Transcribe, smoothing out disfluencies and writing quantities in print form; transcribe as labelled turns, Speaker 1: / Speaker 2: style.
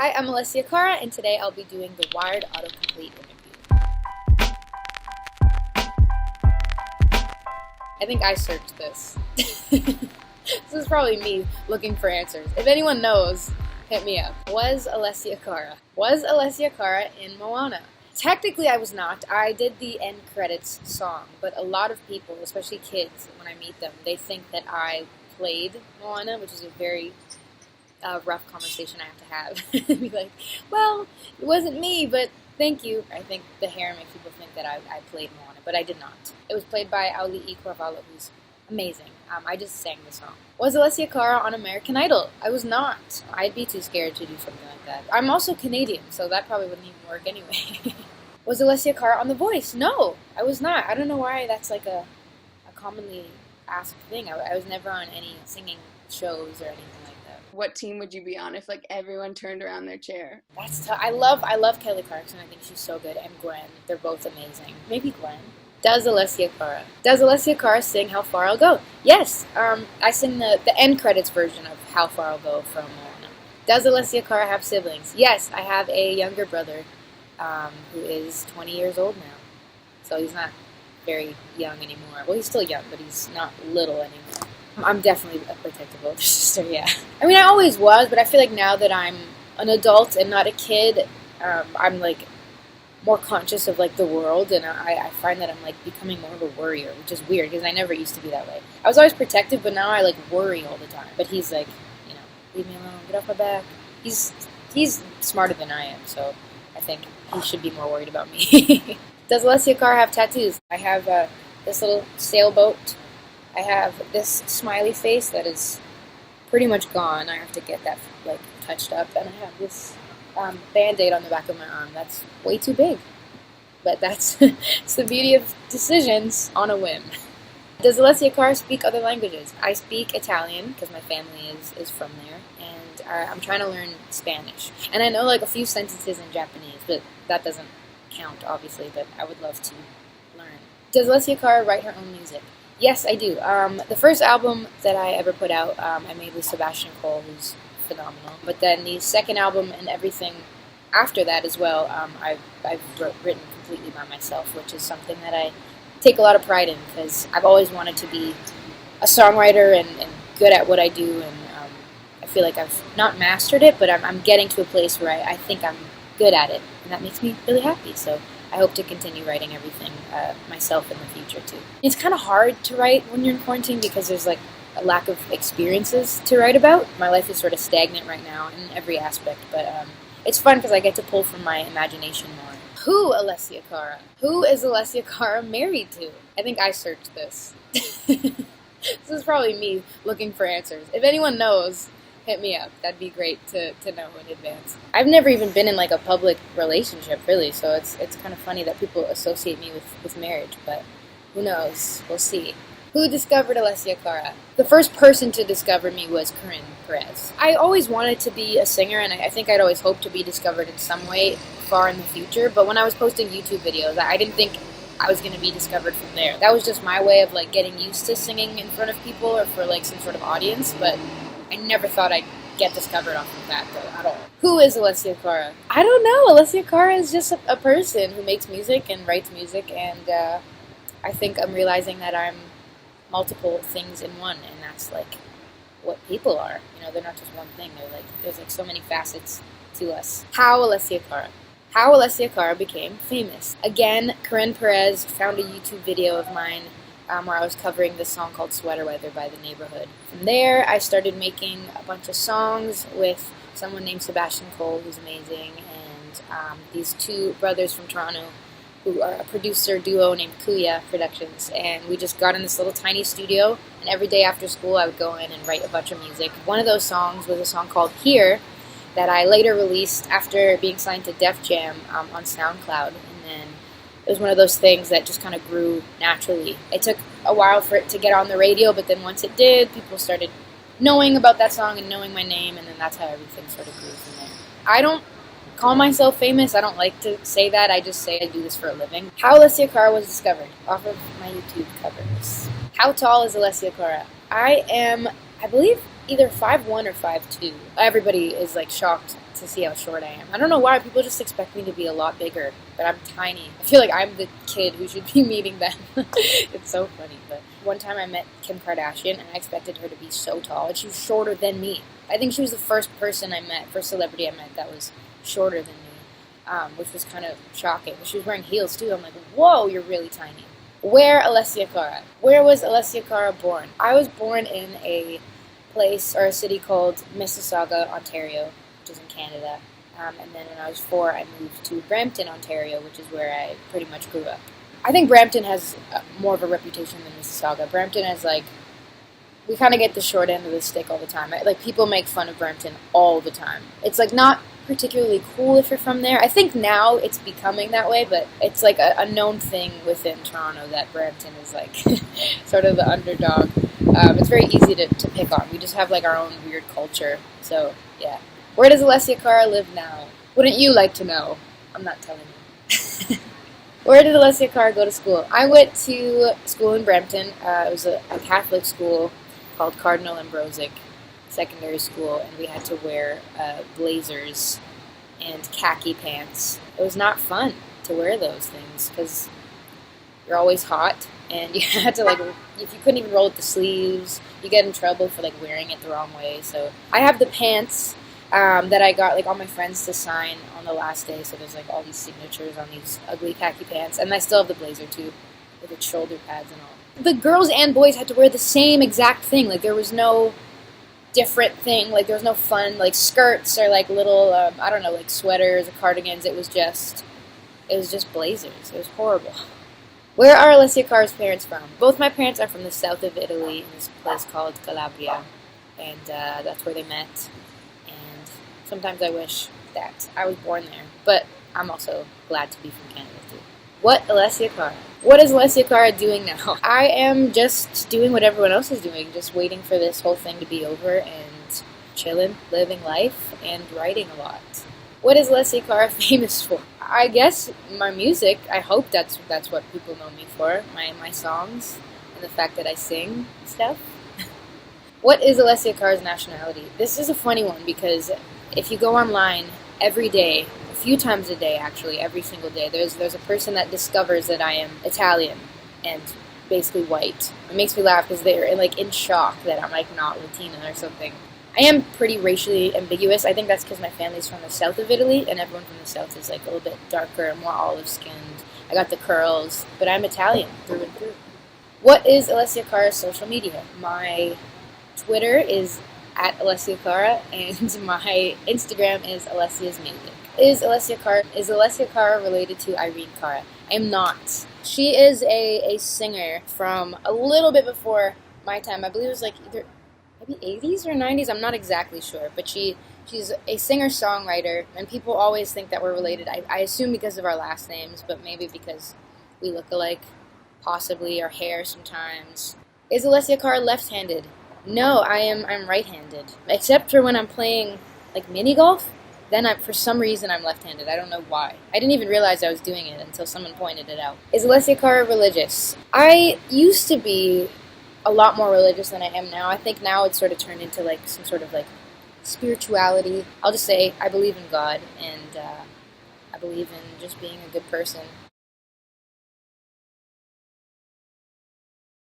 Speaker 1: Hi, I'm Alessia Cara, and today I'll be doing the WIRED autocomplete interview. I think I searched this. This is probably me looking for answers. If anyone knows, hit me up. Was Alessia Cara in Moana? Technically, I was not. I did the end credits song, but a lot of people, especially kids, when I meet them, they think that I played Moana, which is a very rough conversation I have to have. Be like, well, it wasn't me, but thank you. I think the hair makes people think that I played Moana, but I did not. It was played by Auli'i Corvallo, who's amazing. I just sang the song. Was Alessia Cara on American Idol? I was not. I'd be too scared to do something like that. I'm also Canadian, so that probably wouldn't even work anyway. Was Alessia Cara on The Voice? No, I was not. I don't know why that's like a commonly asked thing. I was never on any singing shows or anything like that.
Speaker 2: What team would you be on if like everyone turned around their chair?
Speaker 1: That's tough. I love Kelly Clarkson. I think she's so good, and Gwen. They're both amazing. Maybe Gwen. Does Alessia Cara sing How Far I'll Go? Yes. I sing the end credits version of How Far I'll Go from Moana. Does Alessia Cara have siblings? Yes, I have a younger brother who is 20 years old now. So he's not very young anymore. Well, he's still young, but he's not little anymore. I'm definitely a protective older sister, yeah. I mean, I always was, but I feel like now that I'm an adult and not a kid, I'm like more conscious of like the world, and I find that I'm like becoming more of a worrier, which is weird because I never used to be that way. I was always protective, but now I like worry all the time. But he's like, leave me alone, get off my back. He's smarter than I am, so I think he should be more worried about me. Does Alessia Cara have tattoos? I have this little sailboat. I have this smiley face that is pretty much gone. I have to get that like touched up, and I have this Band-Aid on the back of my arm. That's way too big, but that's it's the beauty of decisions on a whim. Does Alessia Cara speak other languages? I speak Italian because my family is from there, and I'm trying to learn Spanish. And I know like a few sentences in Japanese, but that doesn't count, obviously, but I would love to learn. Does Alessia Cara write her own music? Yes, I do. The first album that I ever put out, I made with Sebastian Cole, who's phenomenal. But then the second album and everything after that as well, I've written completely by myself, which is something that I take a lot of pride in because I've always wanted to be a songwriter and good at what I do, and I feel like I've not mastered it, but I'm getting to a place where I think I'm good at it, and that makes me really happy. So I hope to continue writing everything myself in the future too. It's kind of hard to write when you're in quarantine because there's like a lack of experiences to write about. My life is sort of stagnant right now in every aspect, but it's fun because I get to pull from my imagination more. Who Alessia Cara? Who is Alessia Cara married to? I think I searched this. This is probably me looking for answers. If anyone knows, hit me up. That'd be great to know in advance. I've never even been in like a public relationship, really, so it's kind of funny that people associate me with marriage, but who knows? We'll see. Who discovered Alessia Cara? The first person to discover me was Corinne Perez. I always wanted to be a singer, and I think I'd always hoped to be discovered in some way far in the future, but when I was posting YouTube videos, I didn't think I was going to be discovered from there. That was just my way of like getting used to singing in front of people or for like some sort of audience, but I never thought I'd get discovered off of that, though, at all. Who is Alessia Cara? I don't know. Alessia Cara is just a person who makes music and writes music, and I think I'm realizing that I'm multiple things in one, and that's like what people are. They're not just one thing. There's like so many facets to us. How Alessia Cara became famous. Again, Corinne Perez found a YouTube video of mine where I was covering this song called Sweater Weather by The Neighborhood. From there, I started making a bunch of songs with someone named Sebastian Cole, who's amazing, and these two brothers from Toronto who are a producer duo named Kuya Productions, and we just got in this little tiny studio, and every day after school I would go in and write a bunch of music. One of those songs was a song called Here that I later released after being signed to Def Jam on SoundCloud, and then it was one of those things that just kind of grew naturally. It took a while for it to get on the radio, but then once it did, people started knowing about that song and knowing my name, and then that's how everything sort of grew from there. I don't call myself famous. I don't like to say that. I just say I do this for a living. How Alessia Cara was discovered? Off of my YouTube covers. How tall is Alessia Cara? I am, I believe, either 5'1" or 5'2". Everybody is like shocked to see how short I am. I don't know why, people just expect me to be a lot bigger, but I'm tiny. I feel like I'm the kid who should be meeting them. It's so funny, but one time I met Kim Kardashian, and I expected her to be so tall, and she was shorter than me. I think she was the first celebrity I met that was shorter than me, which was kind of shocking. She was wearing heels too. I'm like, whoa, you're really tiny. Where Alessia Cara? Where was Alessia Cara born? I was born in a place or a city called Mississauga, Ontario, which is in Canada. And then when I was 4, I moved to Brampton, Ontario, which is where I pretty much grew up. I think Brampton has more of a reputation than Mississauga. Brampton is like, we kind of get the short end of the stick all the time. Like, people make fun of Brampton all the time. It's like not particularly cool if you're from there. I think now it's becoming that way, but it's like a known thing within Toronto that Brampton is like sort of the underdog. It's very easy to pick on. We just have like our own weird culture. So yeah. Where does Alessia Cara live now? Wouldn't you like to know? I'm not telling you. Where did Alessia Cara go to school? I went to school in Brampton. It was a Catholic school called Cardinal Ambrosic Secondary School, and we had to wear blazers and khaki pants. It was not fun to wear those things because you're always hot, and you had to like, if you couldn't even roll up the sleeves, you get in trouble for like wearing it the wrong way. So I have the pants that I got like all my friends to sign on the last day. So there's like all these signatures on these ugly khaki pants, and I still have the blazer too, with its shoulder pads and all. The girls and boys had to wear the same exact thing. Like there was no different thing. Like there was no fun like skirts or like little I don't know, like sweaters or cardigans. It was just blazers. It was horrible. Where are Alessia Cara's parents from? Both my parents are from the south of Italy, in this place called Calabria, and that's where they met. And sometimes I wish that I was born there, but I'm also glad to be from Canada too. What Alessia Cara? What is Alessia Cara doing now? I am just doing what everyone else is doing, just waiting for this whole thing to be over and chilling, living life, and writing a lot. What is Alessia Cara famous for? I guess my music. I hope that's what people know me for. My songs and the fact that I sing stuff. What is Alessia Cara's nationality? This is a funny one because if you go online every day, a few times a day actually, every single day, there's a person that discovers that I am Italian and basically white. It makes me laugh because they're like in shock that I'm like not Latina or something. I am pretty racially ambiguous. I think that's because my family's from the south of Italy, and everyone from the south is like a little bit darker, more olive-skinned. I got the curls, but I'm Italian through and through. What is Alessia Cara's social media? My Twitter is at Alessia Cara, and my Instagram is Alessia's Music. Is Alessia Cara related to Irene Cara? I am not. She is a singer from a little bit before my time. I believe it was like either maybe 80s or 90s, I'm not exactly sure, but she's a singer-songwriter, and people always think that we're related. I assume because of our last names, but maybe because we look alike, possibly our hair sometimes. Is Alessia Cara left-handed? No, I'm right-handed, except for when I'm playing like mini golf. Then for some reason I'm left-handed. I don't know why. I didn't even realize I was doing it until someone pointed it out. Is Alessia Cara religious? I used to be a lot more religious than I am now. I think now it's sort of turned into like some sort of like spirituality. I'll just say I believe in God, and I believe in just being a good person.